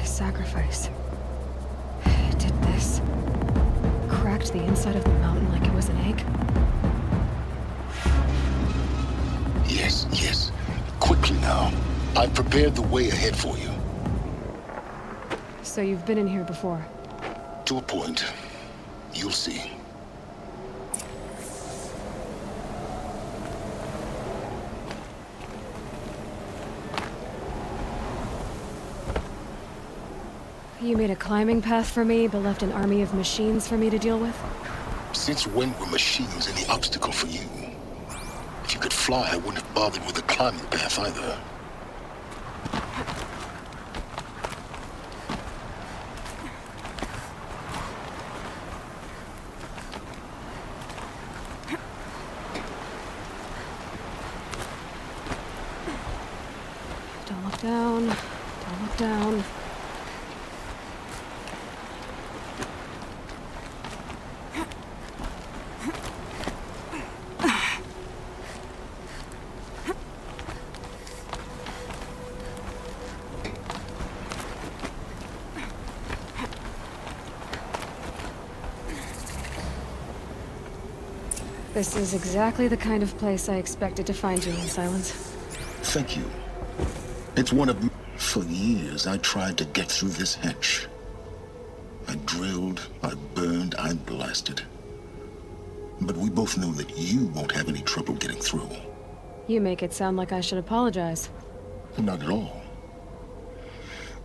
Sacrifice. It did this. Cracked the inside of the mountain like it was an egg. Yes, yes. Quickly now. I've prepared the way ahead for you. So you've been in here before? To a point. You'll see. You made a climbing path for me, but left an army of machines for me to deal with? Since when were machines any obstacle for you? If you could fly, I wouldn't have bothered with a climbing path either. Don't look down. Don't look down. This is exactly the kind of place I expected to find you in, Silence. Thank you. It's one of... For years, I tried to get through this hatch. I drilled, I burned, I blasted. But we both know that you won't have any trouble getting through. You make it sound like I should apologize. Not at all.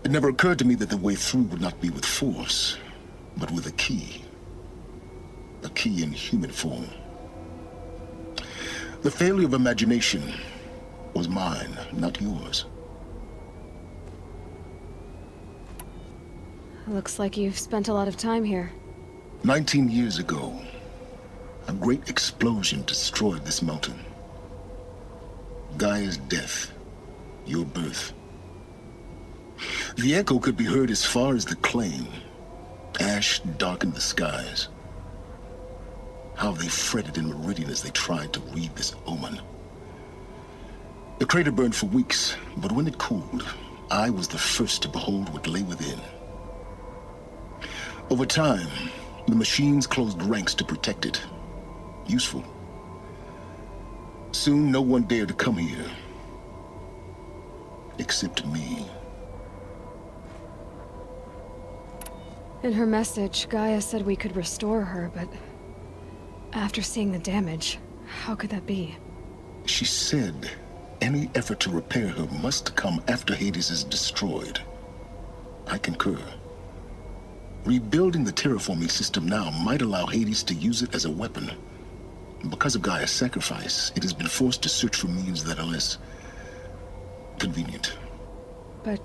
It never occurred to me that the way through would not be with force, but with a key. A key in human form. The failure of imagination was mine, not yours. Looks like you've spent a lot of time here. 19 years ago, a great explosion destroyed this mountain. GAIA's death, your birth. The echo could be heard as far as the claim. Ash darkened the skies. How they fretted in Meridian as they tried to read this omen. The crater burned for weeks, but when it cooled, I was the first to behold what lay within. Over time, the machines closed ranks to protect it. Useful. Soon, no one dared to come here. Except me. In her message, GAIA said we could restore her, but... after seeing the damage, how could that be? She said any effort to repair her must come after Hades is destroyed. I concur. Rebuilding the terraforming system now might allow Hades to use it as a weapon. Because of GAIA's sacrifice, it has been forced to search for means that are less convenient. But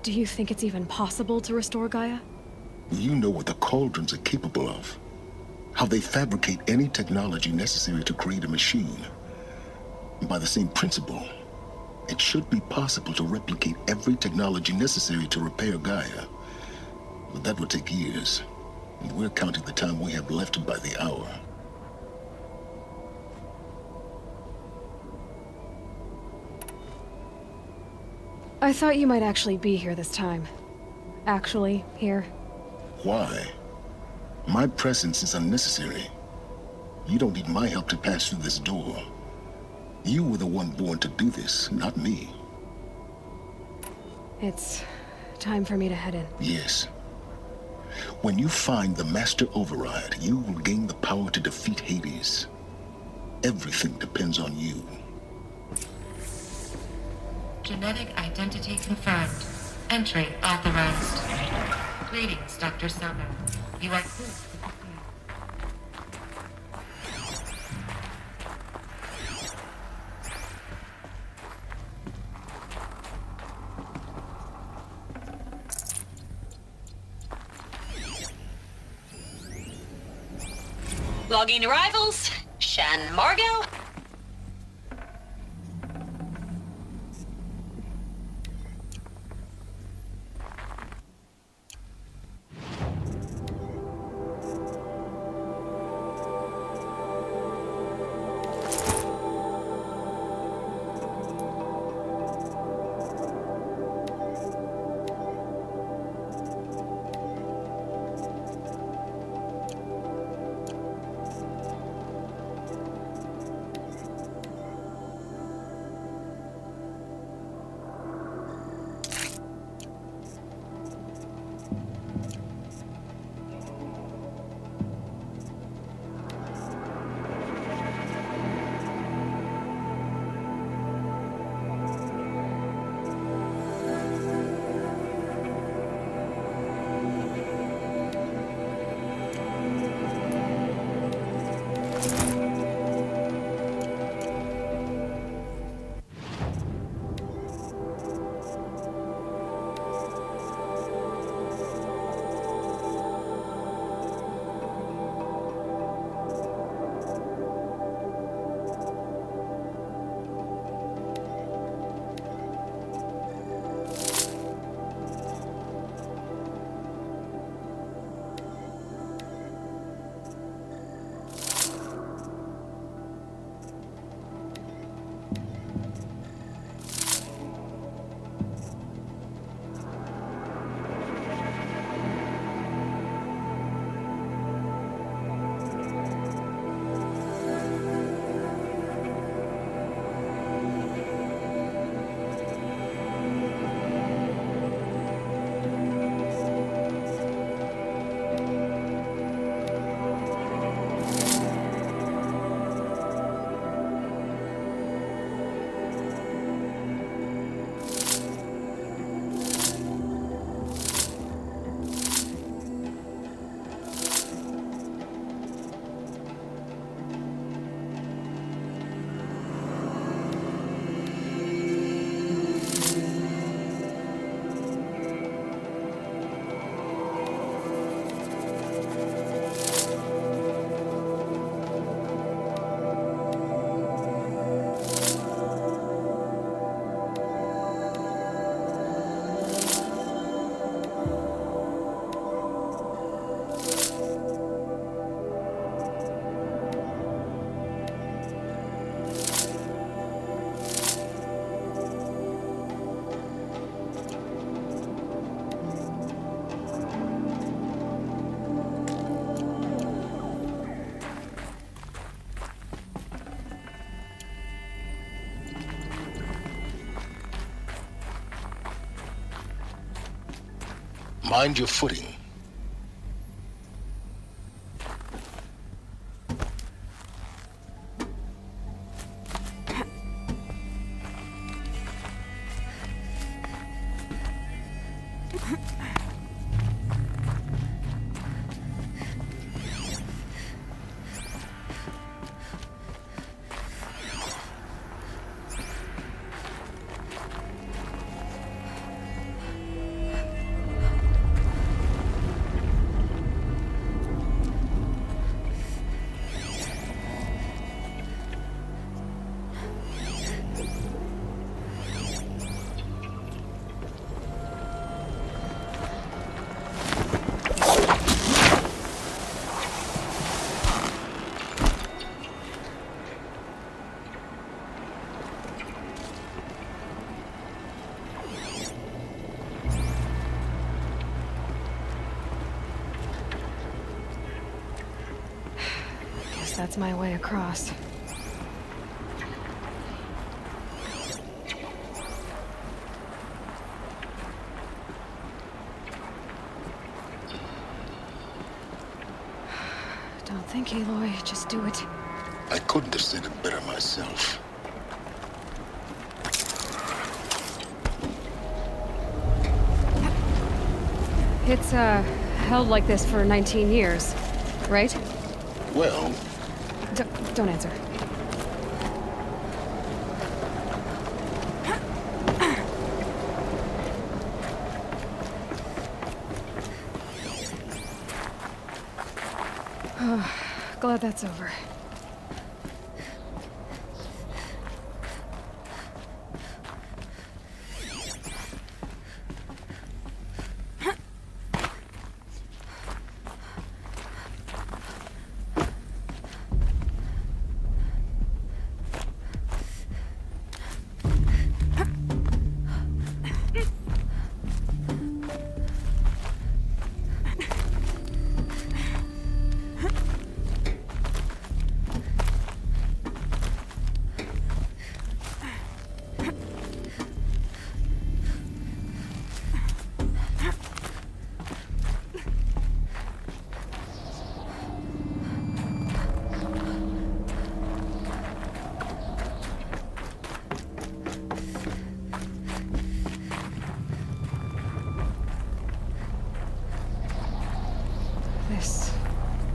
do you think it's even possible to restore GAIA? You know what the Cauldrons are capable of. How they fabricate any technology necessary to create a machine. By the same principle, it should be possible to replicate every technology necessary to repair GAIA. But that would take years, and we're counting the time we have left by the hour. I thought you might actually be here this time. Actually, here. Why? My presence is unnecessary. You don't need my help to pass through this door. You were the one born to do this, not me. It's time for me to head in. Yes. When you find the Master Override, you will gain the power to defeat Hades. Everything depends on you. Genetic identity confirmed. Entry authorized. Greetings, Dr. Summer. You are clear. Logging arrivals. Shan Margot. Mind your footing. that's my way across. Don't think, Aloy. Just do it. I couldn't have said it better myself. It's, held like this for 19 years, right? Well, Don't answer. Glad that's over. This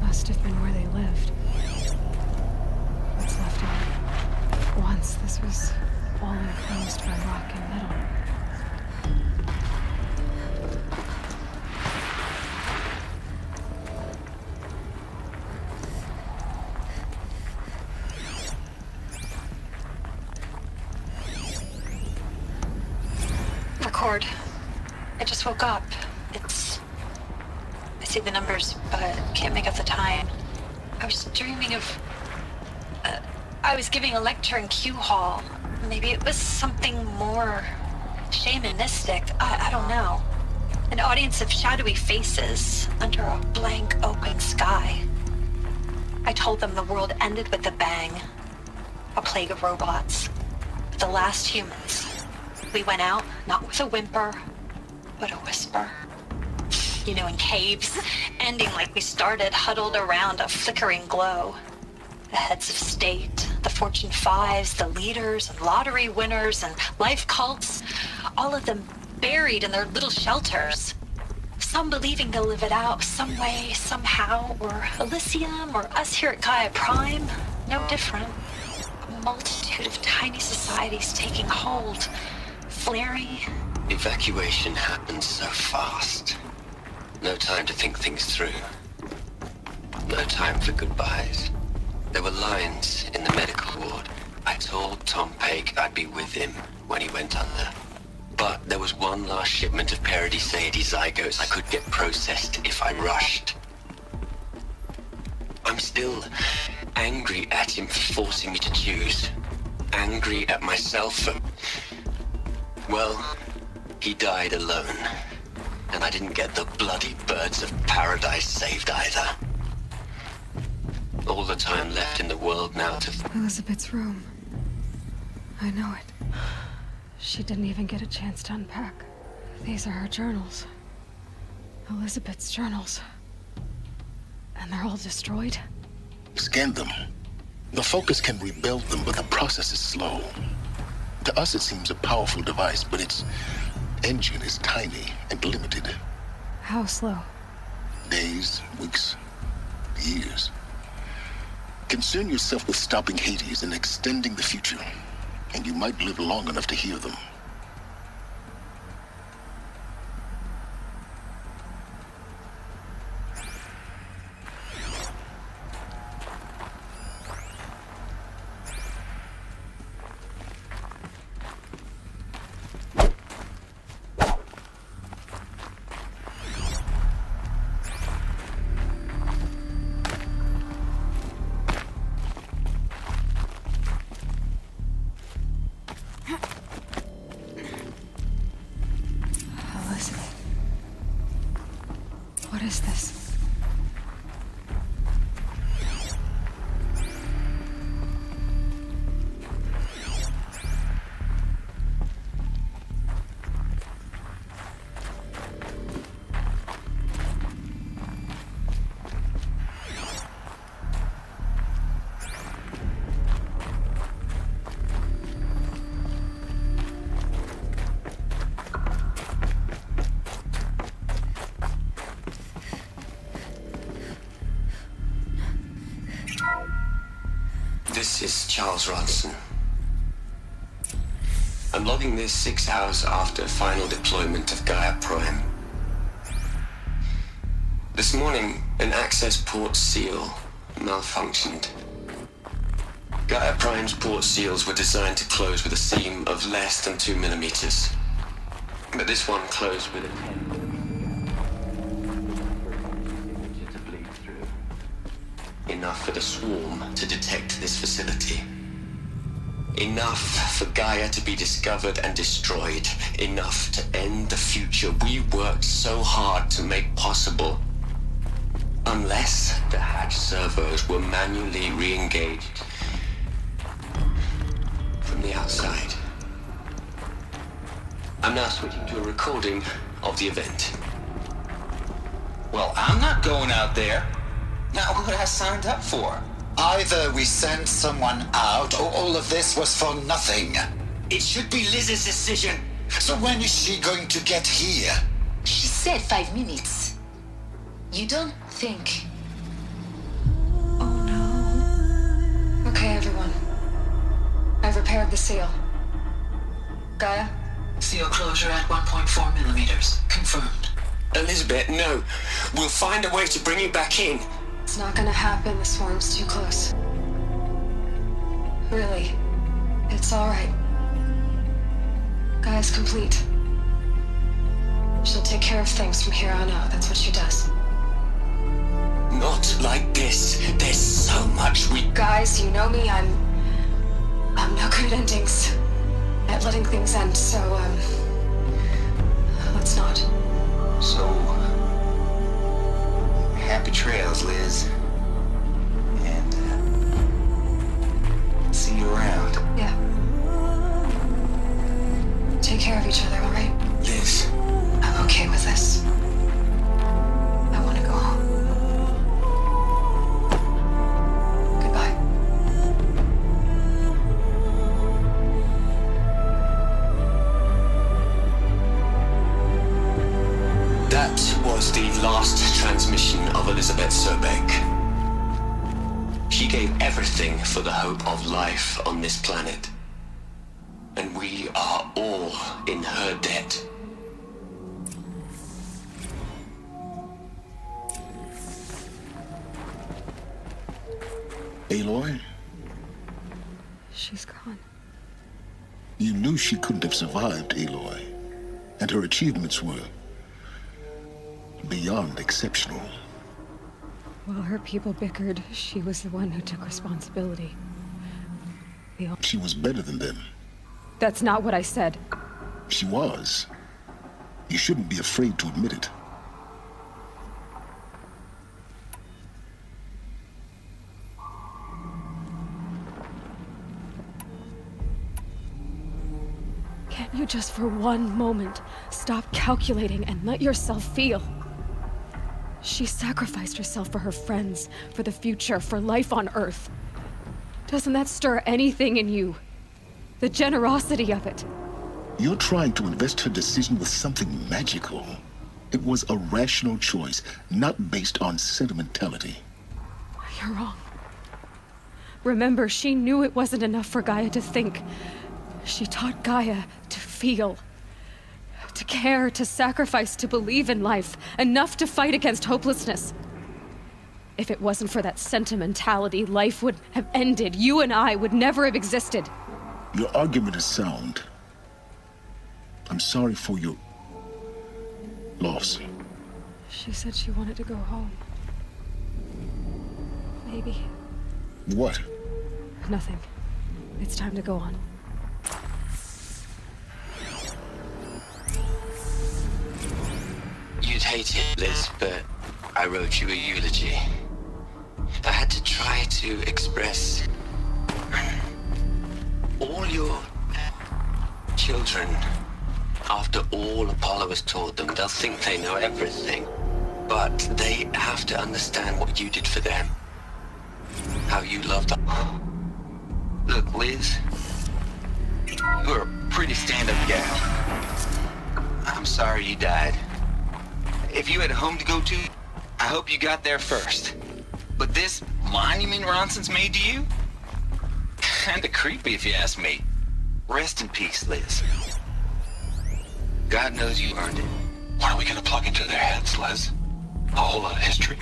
must have been where they lived. What's left of it? Once this was all enclosed by rock and metal. Record. I just woke up. I see the numbers, but can't make out the time. I was dreaming of... I was giving a lecture in Q Hall. Maybe it was something more shamanistic. I don't know. An audience of shadowy faces under a blank open sky. I told them the world ended with a bang. A plague of robots. The last humans. We went out, not with a whimper, but a whisper. You know, in caves, ending like we started, huddled around a flickering glow. The heads of state, the Fortune 5s, the leaders and lottery winners and life cults, all of them buried in their little shelters. Some believing they'll live it out some way, somehow, or Elysium, or us here at GAIA Prime, no different. A multitude of tiny societies taking hold, flaring. Evacuation happened so fast. No time to think things through. No time for goodbyes. There were lines in the medical ward. I told Tom Pake I'd be with him when he went under. But there was one last shipment of Paradis-Sadie zygotes I could get processed if I rushed. I'm still angry at him for forcing me to choose. Angry at myself for... Well, he died alone. And I didn't get the bloody birds of paradise saved either. All the time left in the world now to... Elizabeth's room. I know it. She didn't even get a chance to unpack. These are her journals. Elizabeth's journals. And they're all destroyed? scan them. The Focus can rebuild them, but the process is slow. To us, it seems a powerful device, but its engine is tiny and limited. How slow? Days, weeks, years. Concern yourself with stopping Hades and extending the future, and you might live long enough to hear them. This is Charles Ronson. I'm logging this 6 hours after final deployment of Gaia Prime. This morning, an access port seal malfunctioned. Gaia Prime's port seals were designed to close with a seam of less than 2 millimeters. But this one closed with a 10 to bleed through. Enough for the swarm to detect this facility. Enough for Gaia to be discovered and destroyed. Enough to end the future we worked so hard to make possible. Unless the hatch servos were manually re-engaged from the outside. I'm now switching to a recording of the event. Well, I'm not going out there. Not what I signed up for. Either we send someone out, or all of this was for nothing. It should be Liz's decision. So when is she going to get here? She said 5 minutes. You don't think... Oh no. Okay, everyone. I've repaired the seal. Gaia? Seal closure at 1.4 millimeters. Confirmed. Elizabeth, no. We'll find a way to bring you back in. It's not gonna happen. The swarm's too close. Really. It's alright. Gaia's complete. She'll take care of things from here on out. That's what she does. Not like this. There's so much we... Guys, you know me. I'm no good at endings. At letting things end, so, let's not. So, happy trails, Liz. And, see you around. Yeah. Take care of each other, alright? Liz. I'm okay with this. I want to go home. Goodbye. That was the last transmission of Elizabeth Sobek. She gave everything for the hope of life on this planet. And we are all in her debt. Aloy, She's gone. you knew she couldn't have survived, Aloy. And her achievements were beyond exceptional. While her people bickered, she was the one who took responsibility. She was better than them. That's not what I said. She was. You shouldn't be afraid to admit it. Can't you just for one moment stop calculating and let yourself feel? She sacrificed herself for her friends, for the future, for life on Earth. Doesn't that stir anything in you? The generosity of it. You're trying to invest her decision with something magical. It was a rational choice, not based on sentimentality. You're wrong. Remember, she knew it wasn't enough for Gaia to think. She taught Gaia to feel. To care, to sacrifice, to believe in life. Enough to fight against hopelessness. If it wasn't for that sentimentality, life would have ended. You and I would never have existed. Your argument is sound. I'm sorry for your loss. She said she wanted to go home. Maybe. What? Nothing. It's time to go on. You'd hate it, Liz, but I wrote you a eulogy. I had to try to express all your children. After all Apollo has taught them, they'll think they know everything. But they have to understand what you did for them. How you loved them. Look, Liz, you're a pretty stand-up gal. I'm sorry you died. If you had a home to go to, I hope you got there first. But this monument Ronson's made to you? kinda creepy if you ask me. Rest in peace, Liz. God knows you earned it. What are we gonna plug into their heads, Liz? A whole lot of history?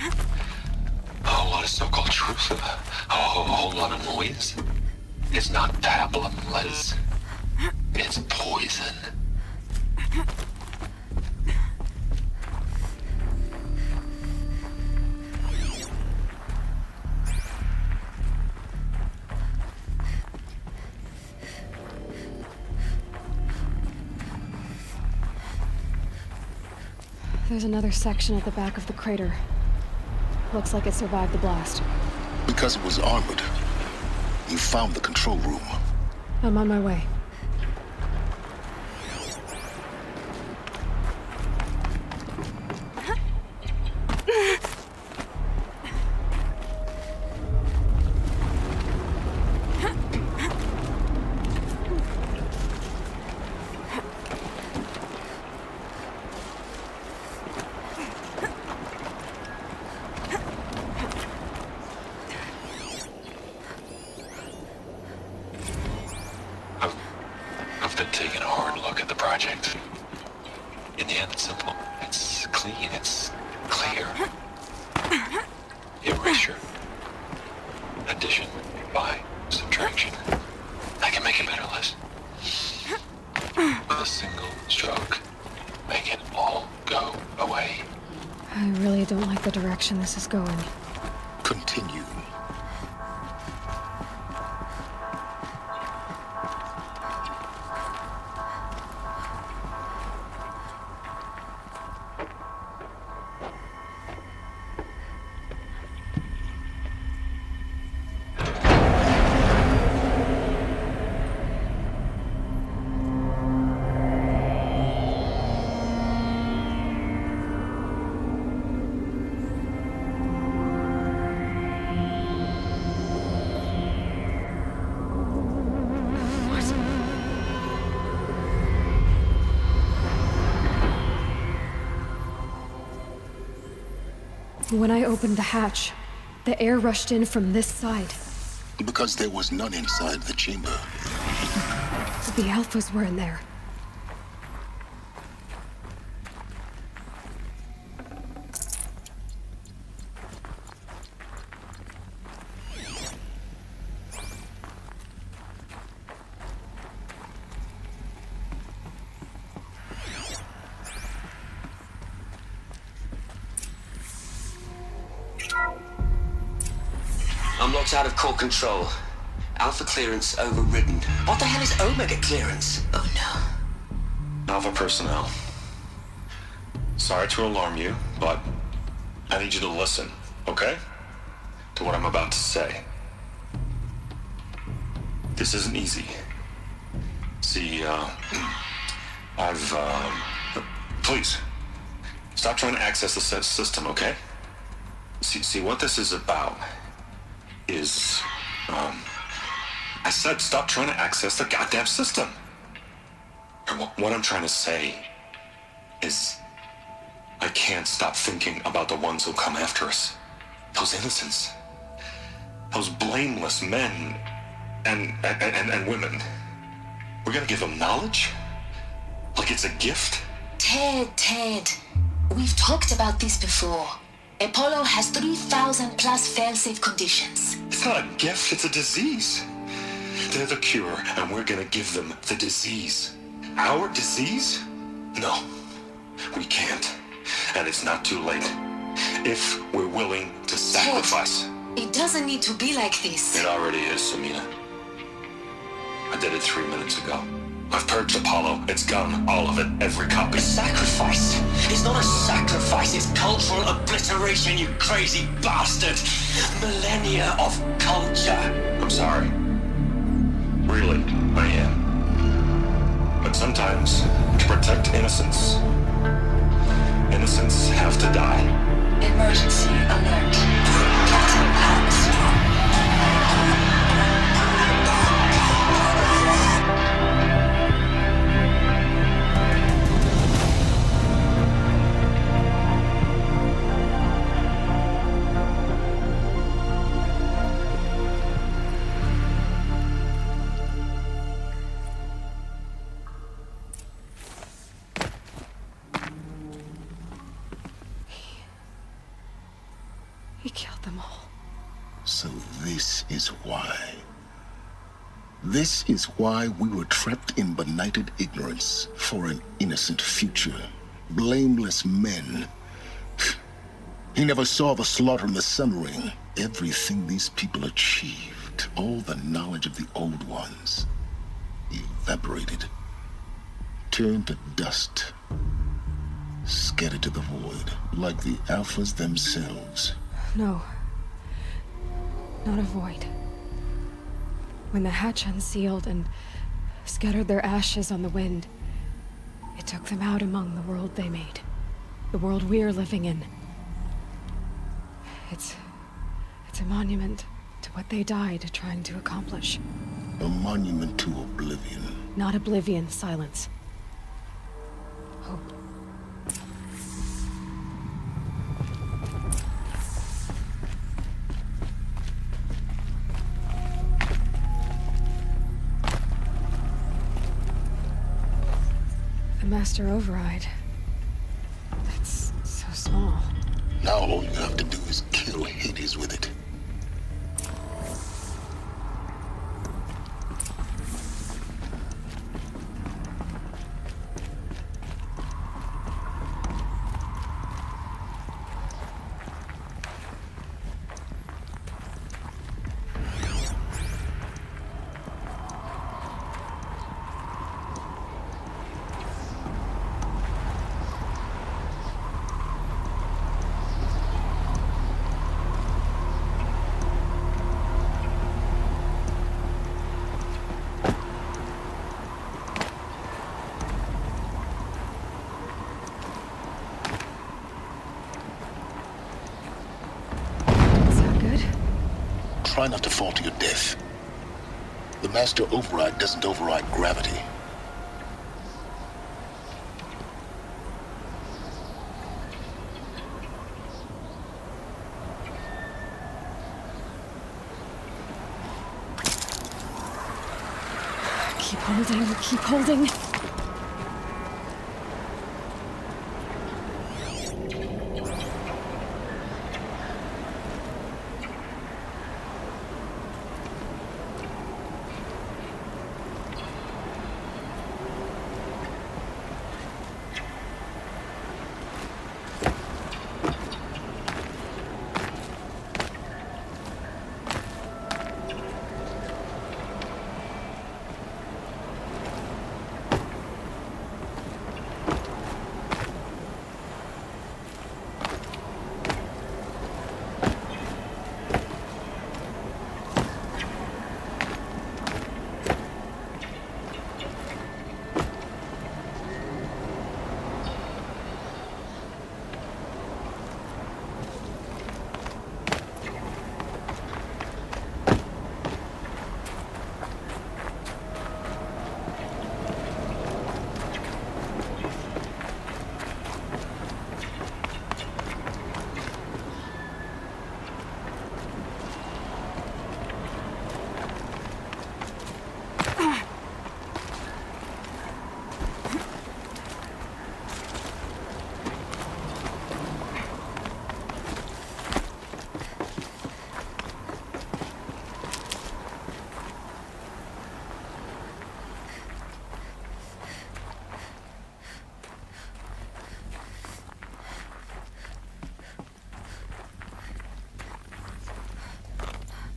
A whole lot of so-called truth? A whole lot of noise? It's not pablum, Liz. It's poison. There's another section at the back of the crater. Looks like it survived the blast. Because it was armored. You found the control room. I'm on my way. I've been taking a hard look at the project. In the end, it's simple. It's clean. It's clear. Erasure. Addition. By. Subtraction. I can make it better, Liz. With a single stroke. Make it all go away. I really don't like the direction this is going. Continue. When I opened the hatch, the air rushed in from this side. Because there was none inside the chamber. The Alphas were in there. I'm locked out of core control. Alpha clearance overridden. What the hell is Omega clearance? Oh no. Alpha personnel. Sorry to alarm you, but I need you to listen, okay? To what I'm about to say. This isn't easy. See, please, stop trying to access the system, okay? See, what this is about is, I said stop trying to access the goddamn system. And what I'm trying to say is I can't stop thinking about the ones who'll come after us. Those innocents. Those blameless men and women. We're gonna give them knowledge? Like it's a gift? Ted, we've talked about this before. Apollo has 3,000 plus fail-safe conditions. It's not a gift, it's a disease. They're the cure, and we're gonna give them the disease. Our disease? No, we can't. And it's not too late. If we're willing to sacrifice. Ted, it doesn't need to be like this. It already is, Samina. I did it 3 minutes ago. I've purged Apollo. It's gone. All of it. Every copy. Sacrifice? It's not a sacrifice, it's cultural obliteration, you crazy bastard! Millennia of culture! I'm sorry. Really, I am. But sometimes, to protect innocence, innocents have to die. Emergency alert. Captain atmosphere. them all. So this is why. This is why we were trapped in benighted ignorance for an innocent future. Blameless men. He never saw the slaughter in the Sun Ring. Everything these people achieved, all the knowledge of the old ones, evaporated, turned to dust, scattered to the void, like the Alphas themselves. No. Not a void. When the hatch unsealed and scattered their ashes on the wind, it took them out among the world they made. The world we're living in. It's a monument to what they died trying to accomplish. A monument to oblivion. Not oblivion, silence. Hope. The master override. That's so small. Now all you have to do is kill Hades with it. Try not to fall to your death. The master override doesn't override gravity. Keep holding, keep holding.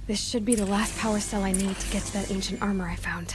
This should be the last power cell I need to get to that ancient armor I found.